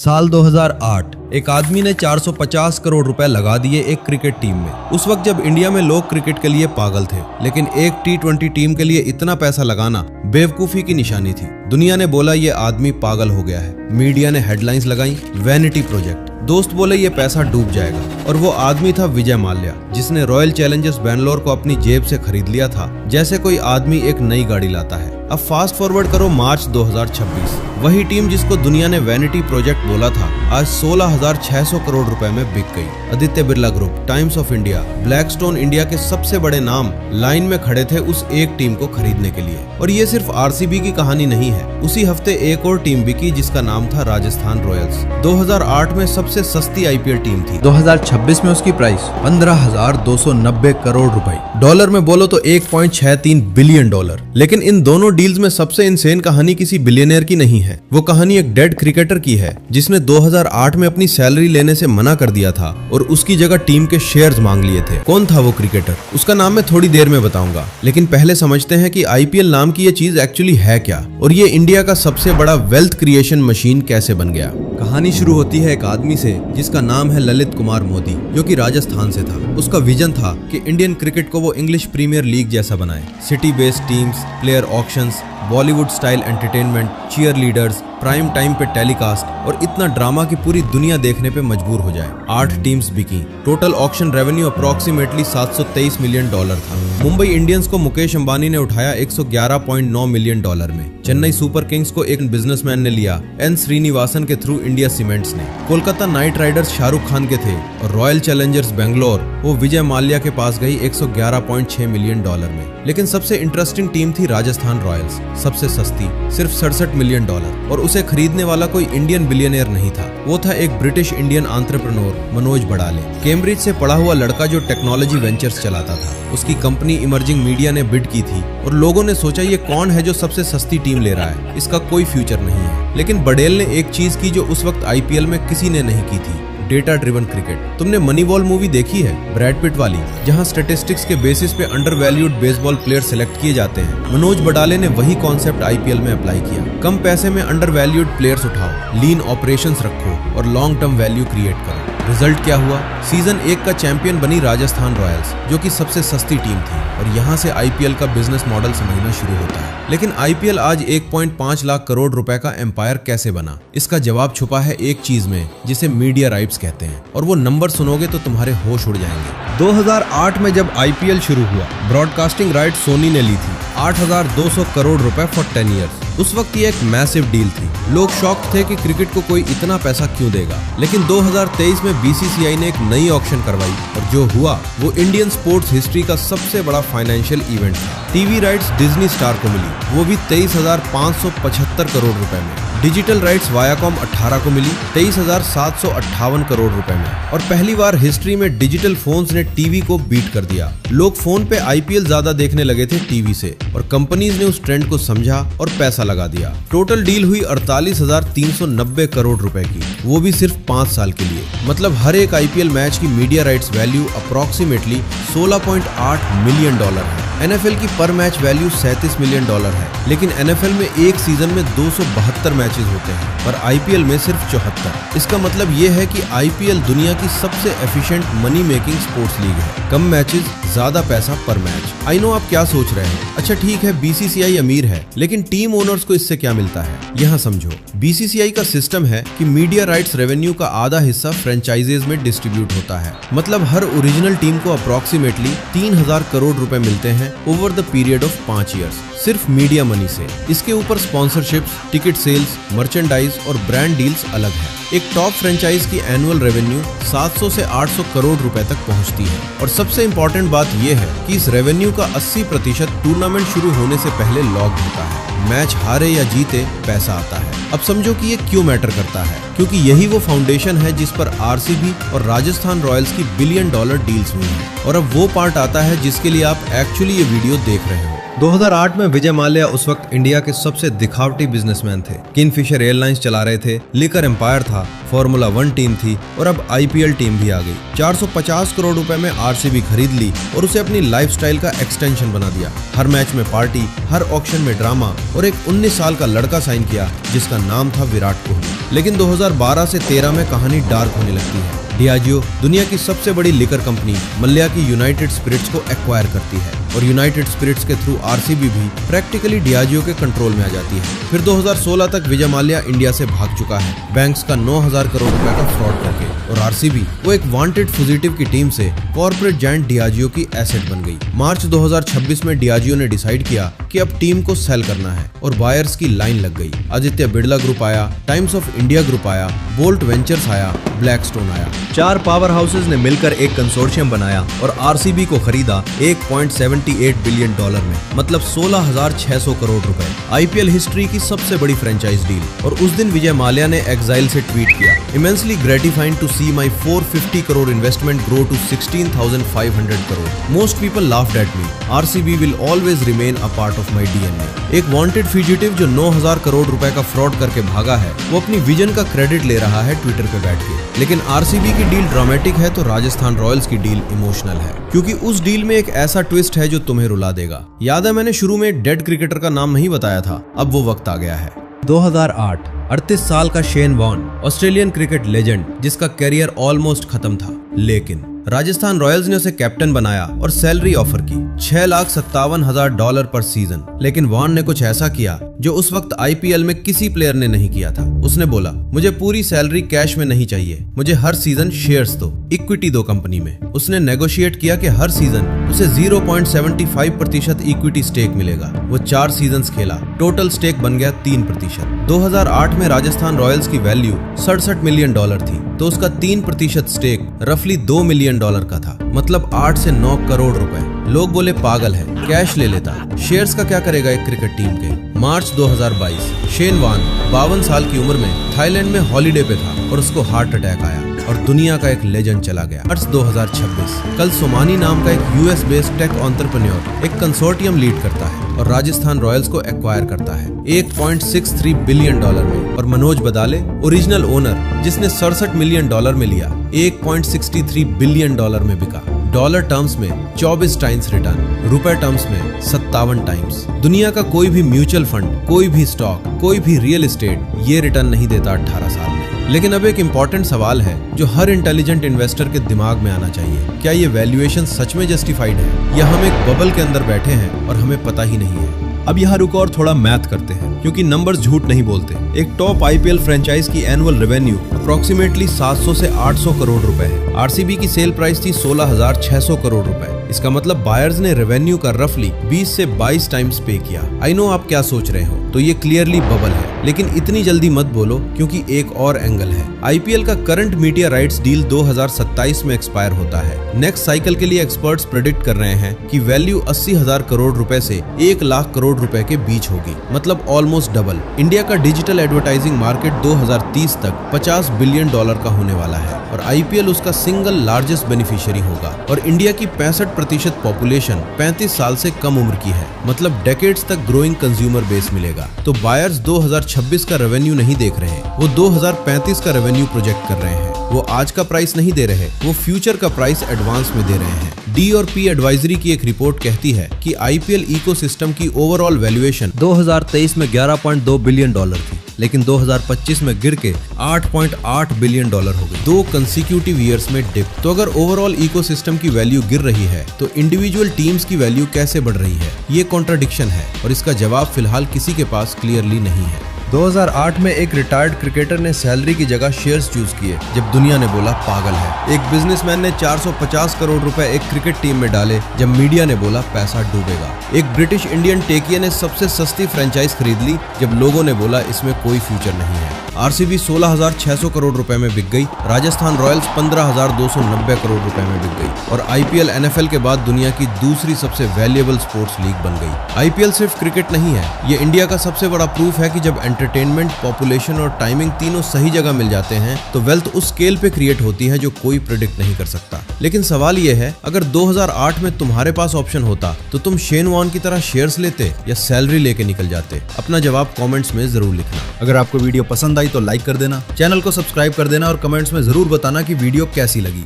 साल 2008 एक आदमी ने 450 करोड़ रुपए लगा दिए एक क्रिकेट टीम में। उस वक्त जब इंडिया में लोग क्रिकेट के लिए पागल थे, लेकिन एक T20 टीम के लिए इतना पैसा लगाना बेवकूफी की निशानी थी। दुनिया ने बोला ये आदमी पागल हो गया है। मीडिया ने हेडलाइंस लगाई, वैनिटी प्रोजेक्ट। दोस्त बोले ये पैसा डूब जाएगा। और वो आदमी था विजय माल्या, जिसने रॉयल चैलेंजर्स बैंगलोर को अपनी जेब से खरीद लिया था, जैसे कोई आदमी एक नई गाड़ी लाता है। अब फास्ट फॉरवर्ड करो मार्च 2026, वही टीम जिसको दुनिया ने वैनिटी प्रोजेक्ट बोला था, आज 16,600 करोड़ रुपए में बिक गई। Aditya Birla group, times of India, Blackstone, India के सबसे बड़े नाम लाइन में खड़े थे उस एक टीम को खरीदने के लिए। और ये सिर्फ आरसीबी की कहानी नहीं है। उसी हफ्ते एक और टीम बिकी जिसका नाम था राजस्थान रॉयल्स। 2008 में सबसे सस्ती आईपीएल टीम थी। 2026 में उसकी प्राइस 15,290 करोड़ रुपए। डॉलर में बोलो तो 1.63 बिलियन डॉलर। लेकिन इन दोनों डील्स में सबसे इंसेन कहानी किसी बिलियनियर की नहीं है। वो कहानी एक डेड क्रिकेटर की है, जिसने 2008 में अपनी सैलरी लेने से मना कर दिया था और उसकी जगह टीम के शेयर्स मांग लिए थे। कौन था वो क्रिकेटर? उसका नाम मैं थोड़ी देर में बताऊंगा, लेकिन पहले समझते हैं कि आईपीएल नाम की ये चीज एक्चुअली है क्या, और ये इंडिया का सबसे बड़ा वेल्थ क्रिएशन मशीन कैसे बन गया। कहानी शुरू होती है एक आदमी से जिसका नाम है ललित कुमार मोदी, जो कि राजस्थान से था। उसका विजन था कि इंडियन क्रिकेट को वो इंग्लिश प्रीमियर लीग जैसा बनाए। City based teams, player auctions, Bollywood style entertainment, cheerleaders, prime time पे टेलीकास्ट और इतना ड्रामा की पूरी दुनिया देखने पे मजबूर हो जाए। 8 टीम्स बिकी। Total auction revenue approximately $723 million था। मुंबई इंडियंस को मुकेश अंबानी ने उठाया $111.9 मिलियन में। चेन्नई सुपर किंग्स को एक बिजनेसमैन ने लिया, एन श्रीनिवासन के थ्रू इंडिया सीमेंट्स ने। कोलकाता नाइट राइडर्स शाहरुख खान के थे और रॉयल चैलेंजर्स बैंगलोर वो विजय माल्या के पास गई $111.6 मिलियन में। लेकिन सबसे इंटरेस्टिंग टीम थी राजस्थान रॉयल्स, सबसे सस्ती, सिर्फ $67 मिलियन, और उसे खरीदने वाला कोई इंडियन बिलियनियर नहीं था। वो था एक British Indian entrepreneur Manoj Badale, Cambridge से पढ़ा हुआ लड़का जो टेक्नोलॉजी वेंचर्स चलाता था। उसकी कंपनी इमर्जिंग मीडिया ने बिड की थी और लोगों ने सोचा ये कौन है जो सबसे सस्ती टीम ले रहा है, इसका कोई फ्यूचर नहीं है। लेकिन बड़ेल ने एक चीज की जो उस वक्त आईपीएल में किसी ने नहीं की थी, डेटा ड्रिवन क्रिकेट। तुमने मनीबॉल मूवी देखी है, ब्रैड पिट वाली, जहां स्टैटिस्टिक्स के बेसिस पे under valued baseball player select किए जाते हैं। मनोज बड़ाले ने वही कॉन्सेप्ट आईपीएल में अप्लाई किया। कम पैसे में अंडर वैल्यूड प्लेयर्स उठाओ, लीन ऑपरेशंस रखो और लॉन्ग टर्म वैल्यू क्रिएट करो। रिजल्ट क्या हुआ? सीजन 1 का चैंपियन बनी राजस्थान रॉयल्स, जो कि सबसे सस्ती टीम थी। और यहाँ से आईपीएल का बिजनेस मॉडल समझना शुरू होता है। लेकिन आईपीएल आज 1.5 लाख करोड़ रुपए का एम्पायर कैसे बना? इसका जवाब छुपा है एक चीज में, जिसे मीडिया राइट्स कहते हैं, और वो नंबर सुनोगे तो तुम्हारे होश उड़ जाएंगे। 2008 में जब आईपीएल शुरू हुआ, ब्रॉडकास्टिंग राइट सोनी ने ली थी 8,200 करोड़ रुपए फॉर 10 ईयर्स। उस वक्त ये एक मैसिव डील थी। लोग शॉक थे कि क्रिकेट को कोई इतना पैसा क्यों देगा। लेकिन 2023 में बीसीसीआई ने एक नई ऑक्शन करवाई और जो हुआ वो इंडियन स्पोर्ट्स हिस्ट्री का सबसे बड़ा फाइनेंशियल इवेंट था। टीवी राइट्स डिज्नी स्टार को मिली, वो भी 23,575 करोड़ रुपए में। डिजिटल राइट्स वायाकॉम 18 को मिली 23,758 करोड़ रुपए में। और पहली बार हिस्ट्री में डिजिटल फोन्स ने टीवी को बीट कर दिया। लोग फोन पे आईपीएल ज्यादा देखने लगे थे टीवी से, और कंपनीज ने उस ट्रेंड को समझा और पैसा लगा दिया। टोटल डील हुई 48,390 करोड़ रुपए की, वो भी सिर्फ 5 साल के लिए। मतलब हर एक आईपीएल मैच की media rights value approximately $16.8 million है। एनएफएल की पर मैच वैल्यू $37 मिलियन है। लेकिन एनएफएल में एक सीजन में 272 मैचेस होते हैं, पर आईपीएल में सिर्फ 74। इसका मतलब ये है कि आईपीएल दुनिया की सबसे efficient money making sports league है। कम मैचेस, ज्यादा पैसा पर मैच। आई नो आप क्या सोच रहे हैं, अच्छा ठीक है बीसीसीआई अमीर है, लेकिन टीम ओनर्स को इससे क्या मिलता है? यहाँ समझो, बीसीसीआई का सिस्टम है कि मीडिया राइट्स रेवेन्यू का आधा हिस्सा फ्रेंचाइजेज में डिस्ट्रीब्यूट होता है। मतलब हर ओरिजिनल टीम को अप्रोक्सीमेटली 3,000 करोड़ रुपए मिलते हैं over the period of 5 years, सिर्फ मीडिया मनी से। इसके ऊपर स्पॉन्सरशिप्स, टिकट सेल्स, मर्चेंडाइज और ब्रांड डील्स अलग है। एक टॉप फ्रेंचाइज की एनुअल रेवेन्यू 700 से 800 करोड़ रुपए तक पहुंचती है। और सबसे इंपॉर्टेंट बात यह है कि इस रेवेन्यू का 80% टूर्नामेंट शुरू होने से पहले लॉक होता है। मैच हारे या जीते पैसा आता है। अब समझो कि ये क्यों मैटर करता है, क्योंकि यही वो फाउंडेशन है जिस पर आरसीबी और राजस्थान रॉयल्स की $1 बिलियन डील्स हुई हैं। और अब वो पार्ट आता है जिसके लिए आप एक्चुअली ये वीडियो देख रहे हो। 2008 में विजय माल्या उस वक्त इंडिया के सबसे दिखावटी बिजनेसमैन थे। किंगफिशर एयरलाइंस चला रहे थे, लिकर एम्पायर था, फॉर्मूला 1 टीम थी और अब IPL टीम भी आ गई। 450 करोड़ रुपए में RCB खरीद ली और उसे अपनी लाइफस्टाइल का एक्सटेंशन बना दिया। हर मैच में पार्टी, हर ऑक्शन में ड्रामा और एक 19 साल का लड़का साइन किया जिसका नाम था विराट कोहली। लेकिन 2012 से 13 में कहानी डार्क होने लगती है। डियाजियो दुनिया की सबसे बड़ी लिकर कंपनी मल्या की यूनाइटेड स्पिरिट्स को एक्वायर करती है और यूनाइटेड स्पिरिट्स के थ्रू RCB भी प्रैक्टिकली डियाजियो के कंट्रोल में आ जाती है। फिर 2016 तक विजय माल्या इंडिया से भाग चुका है, बैंक्स का 9,000 करोड़ रुपए का फ्रॉड करके, और RCB वो एक वांटेड फुजिटिव की टीम से कॉर्पोरेट जायंट डियाजियो की एसेट बन गई। मार्च 2026 में डियाजियो ने डिसाइड किया कि अब टीम को सेल करना है और बायर्स की लाइन लग गई। आदित्य बिड़ला ग्रुप आया, टाइम्स ऑफ इंडिया ग्रुप आया, बोल्ट वेंचर्स आया, ब्लैकस्टोन आया। 4 पावर हाउसेज ने मिलकर एक कंसोर्शियम बनाया और RCB को खरीदा $1.78 बिलियन में, मतलब 16,600 करोड़ रुपए। IPL हिस्ट्री की सबसे बड़ी फ्रेंचाइज डील। और उस दिन विजय माल्या ने एक्साइल से ट्वीट किया, immensely gratifying to see my 450 crore investment grow to 16,500 crore. Most people laughed at me. RCB will always remain a part of my DNA। एक वांटेड फ्यूजिटिव जो 9,000 करोड़ रुपए का फ्रॉड करके भागा है, वो अपनी विजन का क्रेडिट ले रहा है ट्विटर पे बैठ के। लेकिन RCB की डील ड्रामेटिक है तो राजस्थान रॉयल्स की डील इमोशनल है, क्योंकि उस डील में एक ऐसा ट्विस्ट है जो तुम्हें रुला देगा। याद है मैंने शुरू में डेड क्रिकेटर का नाम नहीं बताया था, अब वो वक्त आ गया है। 2008 38 साल का Shane Warne, Australian cricket legend जिसका करियर ऑलमोस्ट खत्म था, लेकिन राजस्थान रॉयल्स ने उसे कैप्टन बनाया और सैलरी ऑफर की $6,57,000 पर सीजन। लेकिन वॉर्न ने कुछ ऐसा किया जो उस वक्त IPL में किसी प्लेयर ने नहीं किया था। उसने बोला, मुझे पूरी सैलरी कैश में नहीं चाहिए, मुझे हर सीजन शेयर्स दो, इक्विटी दो कंपनी में। उसने नेगोशिएट किया कि हर सीजन उसे 0.75% इक्विटी स्टेक मिलेगा। वो 4 सीजन खेला, टोटल स्टेक बन गया 3%। 2008 में राजस्थान रॉयल्स की वैल्यू $67 मिलियन थी, तो उसका 3% स्टेक रफली $2 मिलियन का था, मतलब 8 से 9 करोड़ रुपए। लोग बोले पागल है, कैश ले लेता, शेयर्स का क्या करेगा एक क्रिकेट टीम के। मार्च 2022 शेन वॉर्न 52 साल की उम्र में थाईलैंड में हॉलिडे पे था और उसको हार्ट अटैक आया और दुनिया का एक लेजेंड चला गया। मार्च 2026 कल सोमानी नाम का एक US बेस्ड टेक एंटरप्रेन्योर एक कंसोर्टियम लीड करता है और राजस्थान रॉयल्स को एक्वायर करता है $1.63 बिलियन में। और मनोज बदाले ओरिजिनल ओनर, जिसने $67 मिलियन में लिया, $1.63 बिलियन में बिका। डॉलर टर्म्स में 24 टाइम्स रिटर्न, रुपए टर्म्स में 57 टाइम्स। दुनिया का कोई भी म्यूचुअल फंड, कोई भी स्टॉक, कोई भी रियल एस्टेट ये रिटर्न नहीं देता 18 साल में। लेकिन अब एक इम्पॉर्टेंट सवाल है जो हर इंटेलिजेंट इन्वेस्टर के दिमाग में आना चाहिए, क्या ये वैल्यूएशन सच में जस्टिफाइड है या हम एक बबल के अंदर बैठे हैं और हमें पता ही नहीं है। अब यहाँ रुको और थोड़ा मैथ करते हैं, क्योंकि नंबर्स झूठ नहीं बोलते। एक टॉप IPL फ्रेंचाइज की एनुअल रेवेन्यू अप्रोक्सीमेटली 700 से 800 करोड़ रुपए है। RCB की सेल प्राइस थी 16,600 करोड़ रुपए। इसका मतलब बायर्स ने रेवेन्यू का रफली 20 से 22 टाइम्स पे किया। आई नो आप क्या सोच रहे हो, तो ये क्लियरली बबल है, लेकिन इतनी जल्दी मत बोलो क्योंकि एक और एंगल है। IPL का करंट मीडिया राइट्स डील 2027 में एक्सपायर होता है। नेक्स्ट साइकिल के लिए एक्सपर्ट्स प्रेडिक्ट कर रहे हैं कि वैल्यू 80,000 करोड़ रुपए से 1 लाख करोड़ रुपए के बीच होगी, मतलब ऑलमोस्ट डबल। इंडिया का डिजिटल एडवर्टाइजिंग मार्केट 2030 तक $50 बिलियन का होने वाला है और IPL उसका सिंगल लार्जेस्ट बेनिफिशियरी होगा। और इंडिया की 65% पॉपुलेशन 35 साल से कम उम्र की है, मतलब डेकेड्स तक ग्रोइंग कंज्यूमर बेस मिलेगा। तो बायर्स 2026 का रेवेन्यू नहीं देख रहे, वो 2035 का रेवेन्यू प्रोजेक्ट कर रहे हैं। वो आज का प्राइस नहीं दे रहे, वो फ्यूचर का प्राइस एडवांस में दे रहे हैं। D&P एडवाइजरी की एक रिपोर्ट कहती है कि IPL इकोसिस्टम की ओवरऑल वैल्यूएशन 2023 में $11.2 बिलियन थी, लेकिन 2025 में गिर के $8.8 बिलियन हो गई। 2 कंसेक्यूटिव ईयर्स में डिप। तो अगर ओवरऑल इकोसिस्टम की वैल्यू गिर रही है तो इंडिविजुअल टीम्स की वैल्यू कैसे बढ़ रही है? ये कॉन्ट्राडिक्शन है और इसका जवाब फिलहाल किसी के पास क्लियरली नहीं है। 2008 में एक रिटायर्ड क्रिकेटर ने सैलरी की जगह शेयर्स चूज किए जब दुनिया ने बोला पागल है। एक बिजनेसमैन ने 450 करोड़ रुपए एक क्रिकेट टीम में डाले जब मीडिया ने बोला पैसा डूबेगा। एक ब्रिटिश इंडियन टेकिया ने सबसे सस्ती फ्रेंचाइज खरीद ली जब लोगों ने बोला इसमें कोई फ्यूचर नहीं है। आरसीबी 16,600 करोड़ रुपए में बिक गई, राजस्थान रॉयल्स 15,290 करोड़ रुपए में बिक गई और आईपीएल एनएफएल के बाद दुनिया की दूसरी सबसे वैल्यूएबल स्पोर्ट्स लीग बन गई। आईपीएल सिर्फ क्रिकेट नहीं है, ये इंडिया का सबसे बड़ा प्रूफ है कि जब एंटरटेनमेंट, पॉपुलेशन और टाइमिंग तीनों सही जगह मिल जाते हैं तो वेल्थ उस स्केल पे क्रिएट होती है जो कोई प्रेडिक्ट नहीं कर सकता। लेकिन सवाल ये है, अगर 2008 में तुम्हारे पास ऑप्शन होता तो तुम शेन वॉर्न की तरह शेयर्स लेते या सैलरी लेके निकल जाते? अपना जवाब कमेंट्स में जरूर लिखना। अगर आपको वीडियो पसंद आई तो लाइक कर देना, चैनल को सब्सक्राइब कर देना और कमेंट्स में जरूर बताना कि वीडियो कैसी लगी।